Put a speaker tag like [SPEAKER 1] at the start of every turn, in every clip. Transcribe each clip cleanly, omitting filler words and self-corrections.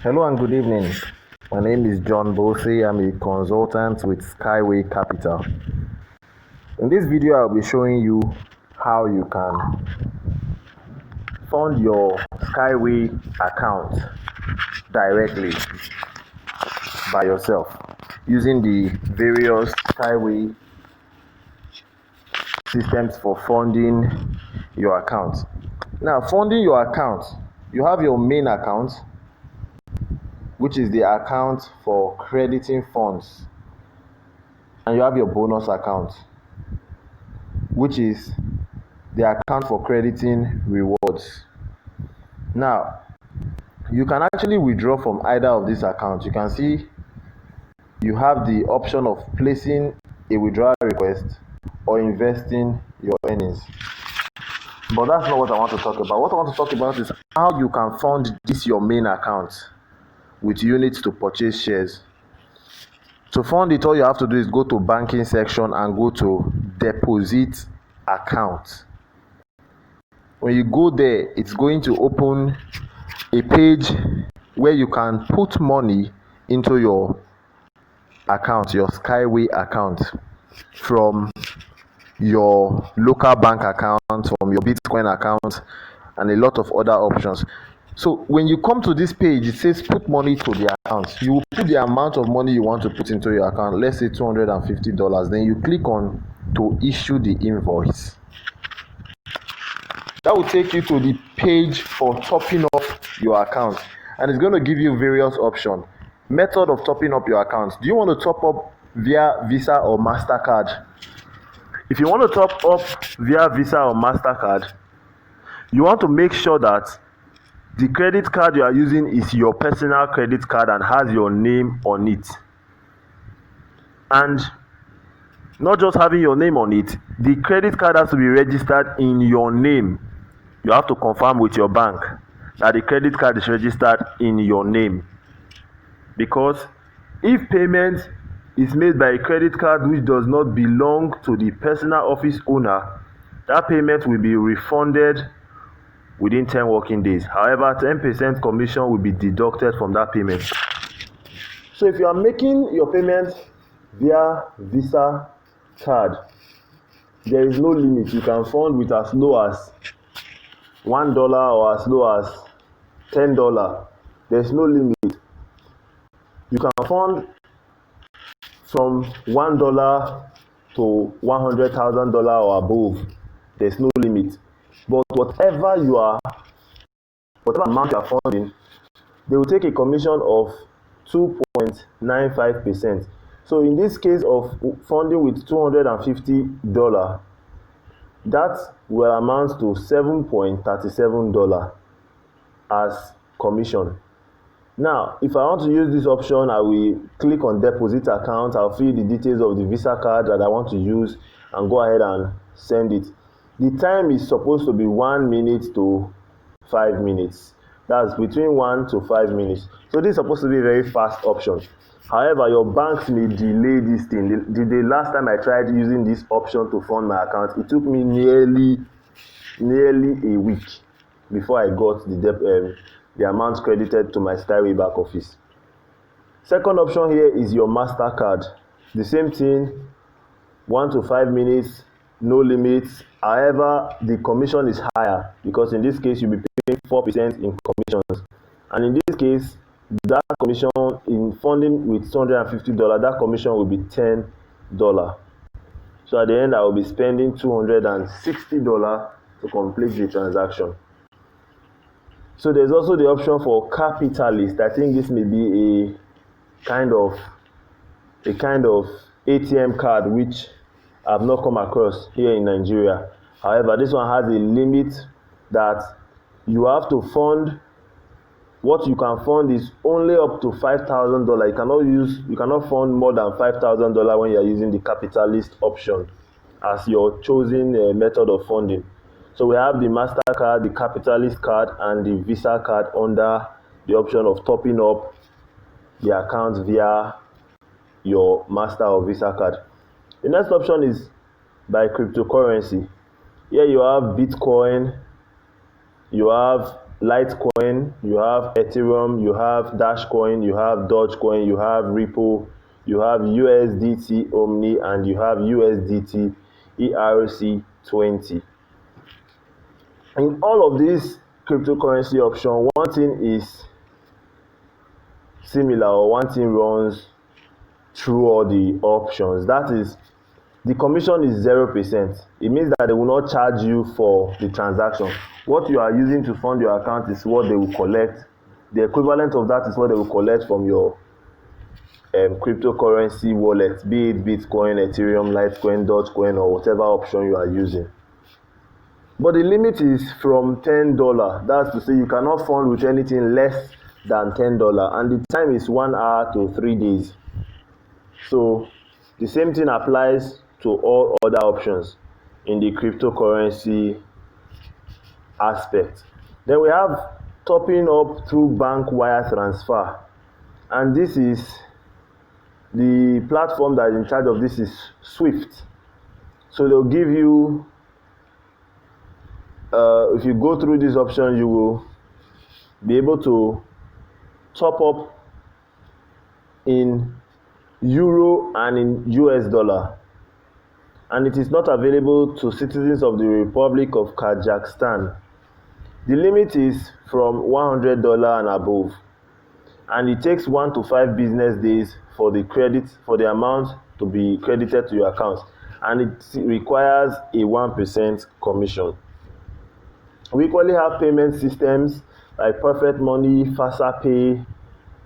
[SPEAKER 1] Hello and good evening. My name is John Bose. I'm a consultant with Skyway Capital. In this video, I'll be showing you how you can fund your Skyway account directly by yourself using the various Skyway systems for funding your account. Now, funding your account, you have your main account, which is the account for crediting funds, and you have your bonus account, which is the account for crediting rewards. Now, you can actually withdraw from either of these accounts. You can see you have the option of placing a withdrawal request or investing your earnings. But that's not what I want to talk about. What I want to talk about is how you can fund this your main account with units to purchase shares. To fund it, all you have to do is go to banking section and go to deposit account. When you go there, it's going to open a page where you can put money into your account, your Skyway account, from your local bank account, from your Bitcoin account, and a lot of other options. So when you come to this page, it says put money to the account. You will put the amount of money you want to put into your account, let's say $250. Then you click on to issue the invoice. That will take you to the page for topping up your account, and it's going to give you various options. Method of topping up your account. Do you want to top up via Visa or MasterCard? If you want to top up via Visa or MasterCard, you want to make sure that the credit card you are using is your personal credit card and has your name on it. And not just having your name on it, the credit card has to be registered in your name. You have to confirm with your bank that the credit card is registered in your name. Because if payment is made by a credit card which does not belong to the personal office owner, that payment will be refunded within 10 working days. However, 10% commission will be deducted from that payment. So if you are making your payment via Visa card, there is no limit. You can fund with as low as $1 or as low as $10. There's no limit. You can fund from $1 to $100,000 or above. There's no limit. But whatever amount you are funding, they will take a commission of 2.95%. So in this case of funding with $250, that will amount to $7.37 as commission. Now, if I want to use this option, I will click on deposit account. I'll fill the details of the Visa card that I want to use and go ahead and send it. The time is supposed to be 1 minute to 5 minutes. That's between 1 to 5 minutes. So this is supposed to be a very fast option. However, your banks may delay this thing. The last time I tried using this option to fund my account, it took me nearly a week before I got the amount credited to my Skyway back office. Second option here is your MasterCard. The same thing, 1 to 5 minutes, no limits. However, the commission is higher because in this case you'll be paying 4% in commissions, and in this case that commission in funding with $250, that commission will be $10. So at the end I will be spending $260 to complete the transaction. So there's also the option for capitalist. I think this may be a kind of ATM card which I've not come across here in Nigeria. However, this one has a limit that you have to fund. What you can fund is only up to $5,000. You cannot fund more than $5,000 when you are using the capitalist option as your chosen method of funding. So we have the MasterCard, the capitalist card, and the Visa card under the option of topping up the account via your Master or Visa card. The next option is by cryptocurrency. Here you have Bitcoin, you have Litecoin, you have Ethereum, you have Dashcoin, you have Dogecoin, you have Ripple, you have USDT Omni, and you have USDT ERC20. In all of these cryptocurrency options, one thing is similar, or one thing runs through all the options. That is, the commission is 0%. It means that they will not charge you for the transaction. What you are using to fund your account is what they will collect. The equivalent of that is what they will collect from your cryptocurrency wallet, be it Bitcoin, Ethereum, Litecoin, Dogecoin, or whatever option you are using. But the limit is from $10. That's to say, you cannot fund with anything less than $10, and the time is 1 hour to 3 days. So the same thing applies to all other options in the cryptocurrency aspect. Then we have topping up through bank wire transfer, and this is the platform that is in charge of this is Swift. So they'll give you, if you go through this option, you will be able to top up in euro and in US dollar, and it is not available to citizens of the Republic of Kazakhstan. The limit is from $100 and above, and it takes 1 to 5 business days for the amount to be credited to your account, and it requires a 1% commission. We equally have payment systems like Perfect Money, FasterPay,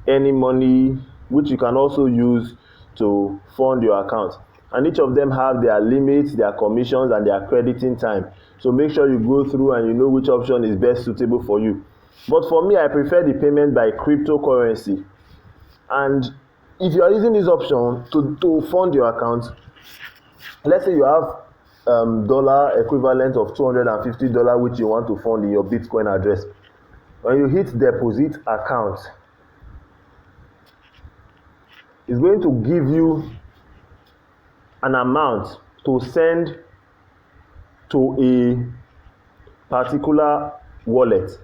[SPEAKER 1] Any Money, which you can also use to fund your account, and each of them have their limits, their commissions, and their crediting time. So make sure you go through and you know which option is best suitable for you. But for me, I prefer the payment by cryptocurrency. And if you are using this option to fund your account, let's say you have dollar equivalent of $250 which you want to fund in your Bitcoin address. When you hit deposit account, it's going to give you an amount to send to a particular wallet.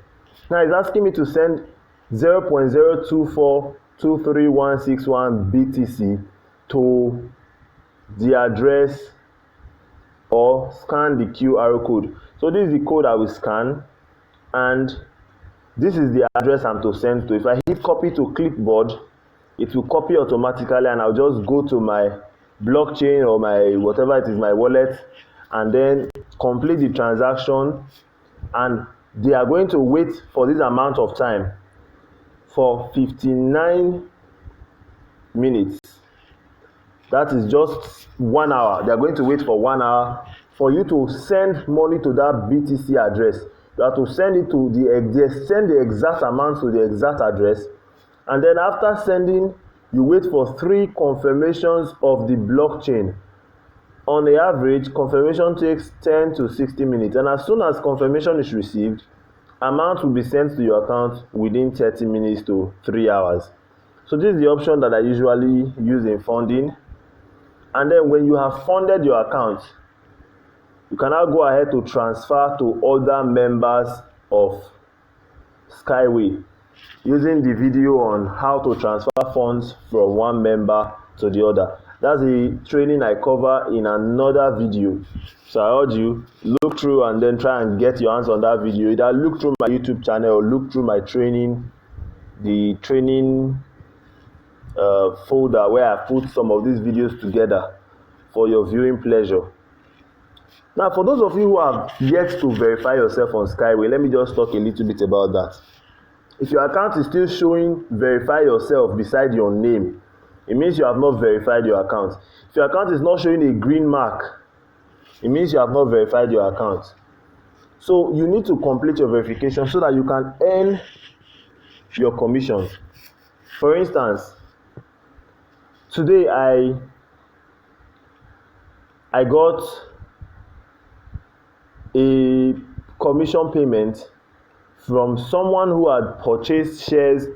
[SPEAKER 1] Now it's asking me to send 0.0242361 BTC to the address, or scan the QR code. So this is the code I will scan, and this is the address I'm to send to. If I hit copy to clipboard, it will copy automatically, and I'll just go to my blockchain or my whatever it is, my wallet, and then complete the transaction. And they are going to wait for this amount of time, for 59 minutes. That is just 1 hour. They are going to wait for 1 hour for you to send money to that BTC address. You have to send it to send the exact amount to the exact address, and then after sending, you wait for 3 confirmations of the blockchain. On the average, confirmation takes 10 to 60 minutes, and as soon as confirmation is received, amount will be sent to your account within 30 minutes to 3 hours. So this is the option that I usually use in funding. And then when you have funded your account, you can now go ahead to transfer to other members of Skyway, using the video on how to transfer funds from one member to the other. That's a training I cover in another video. So I urge you, look through and then try and get your hands on that video. Either look through my YouTube channel or look through my training, the training folder where I put some of these videos together for your viewing pleasure. Now, for those of you who have yet to verify yourself on Skyway, let me just talk a little bit about that. If your account is still showing verify yourself beside your name, it means you have not verified your account. If your account is not showing a green mark, it means you have not verified your account. So you need to complete your verification so that you can earn your commissions. For instance, today I got a commission payment from someone who had purchased shares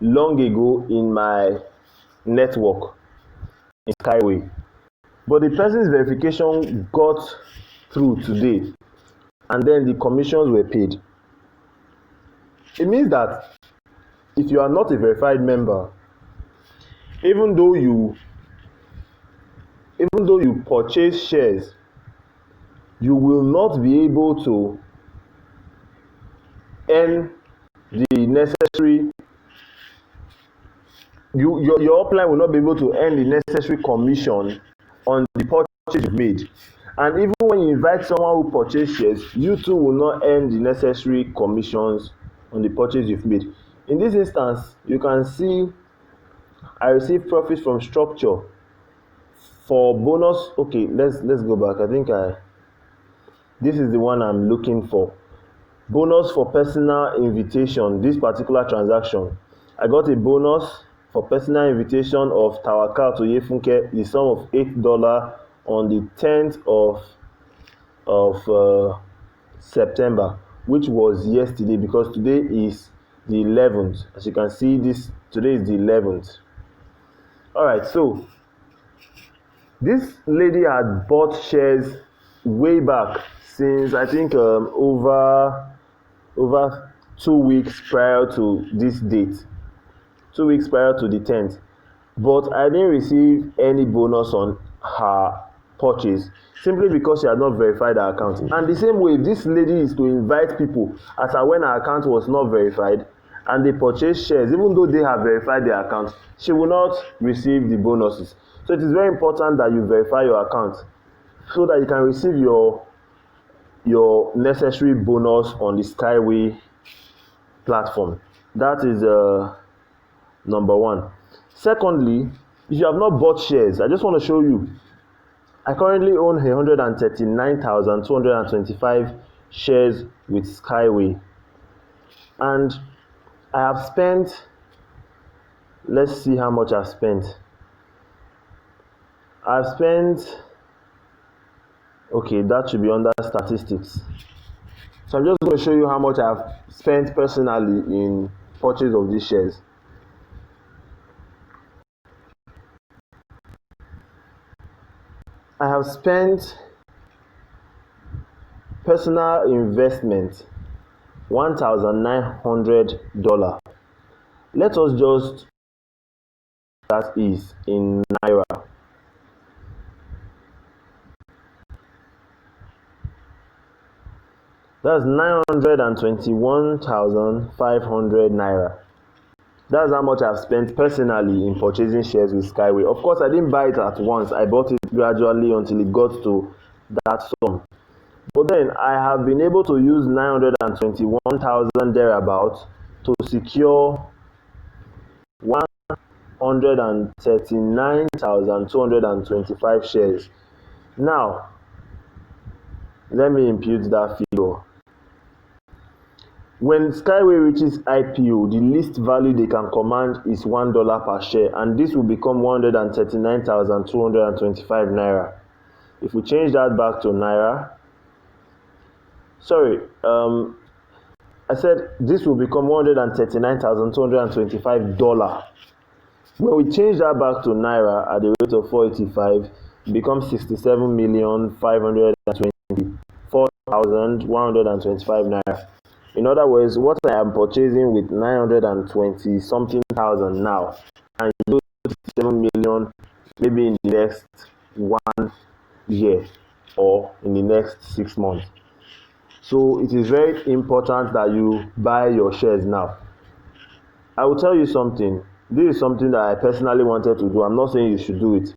[SPEAKER 1] long ago in my network in Skyway. But the person's verification got through today, and then the commissions were paid. It means that if you are not a verified member, even though you purchase shares, you will not be able to earn the necessary your upline will not be able to earn the necessary commission on the purchase you've made. And even when you invite someone who purchase shares, you too will not earn the necessary commissions on the purchase you've made. In this instance, you can see I received profits from structure for bonus. Okay, let's go back. I think this is the one I'm looking for. Bonus for personal invitation. This particular transaction, I got a bonus for personal invitation of Tawakal to Yefunke, the sum of $8 on the 10th of September, which was yesterday, because today is the 11th. As you can see, today is the 11th. All right, so this lady had bought shares way back, since I think over 2 weeks prior to this date, 2 weeks prior to the 10th. But I didn't receive any bonus on her purchase, simply because she had not verified her account. And the same way, if this lady is to invite people as when her account was not verified and they purchase shares, even though they have verified their account, she will not receive the bonuses. So it is very important that you verify your account so that you can receive your necessary bonus on the Skyway platform. That is number one. Secondly, if you have not bought shares, I just want to show you, I currently own 139,225 shares with Skyway, and I have spent, let's see how much I've spent. Okay, that should be under statistics. So I'm just going to show you how much I've spent personally in purchase of these shares. I have spent personal investment $1,900. Let us just, that is in Naira. That's 921,500 Naira. That's how much I've spent personally in purchasing shares with Skyway. Of course, I didn't buy it at once. I bought it gradually until it got to that sum. But then I have been able to use 921,000 thereabouts to secure 139,225 shares. Now, let me impute that figure. When Skyway reaches IPO, the least value they can command is $1 per share, and this will become 139,225 Naira. If we change that back to Naira, I said this will become $139,225. When we change that back to Naira at the rate of 485, it becomes 67,524,125 Naira. In other words, what I am purchasing with 920 something thousand now, and you do 7 million maybe in the next 1 year or in the next 6 months. So it is very important that you buy your shares now. I will tell you something. This is something that I personally wanted to do. I'm not saying you should do it.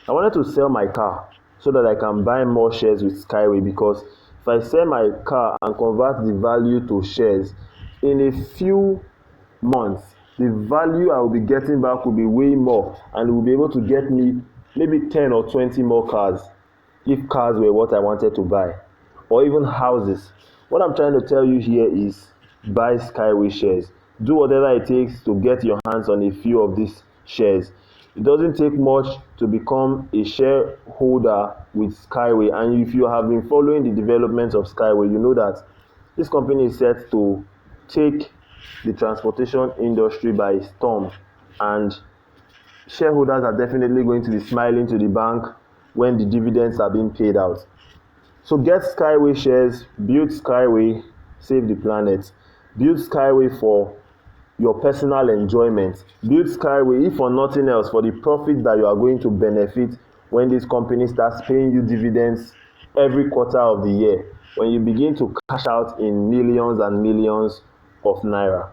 [SPEAKER 1] I wanted to sell my car so that I can buy more shares with Skyway, because if I sell my car and convert the value to shares, in a few months, the value I will be getting back will be way more, and it will be able to get me maybe 10 or 20 more cars, if cars were what I wanted to buy, or even houses. What I'm trying to tell you here is buy Skyway shares. Do whatever it takes to get your hands on a few of these shares. It doesn't take much to become a shareholder with Skyway, and if you have been following the developments of Skyway, you know that this company is set to take the transportation industry by storm, and shareholders are definitely going to be smiling to the bank when the dividends are being paid out. So get Skyway shares, build Skyway, save the planet. Build Skyway for your personal enjoyment. Build Skyway, if for nothing else, for the profit that you are going to benefit when this company starts paying you dividends every quarter of the year, when you begin to cash out in millions and millions of naira.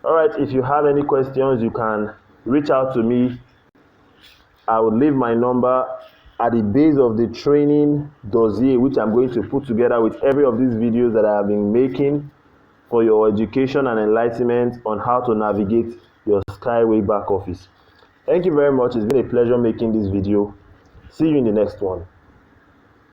[SPEAKER 1] All right, if you have any questions, you can reach out to me. I will leave my number at the base of the training dossier, which I'm going to put together with every of these videos that I have been making for your education and enlightenment on how to navigate your Skyway back office. Thank you very much. It's been a pleasure making this video. See you in the next one.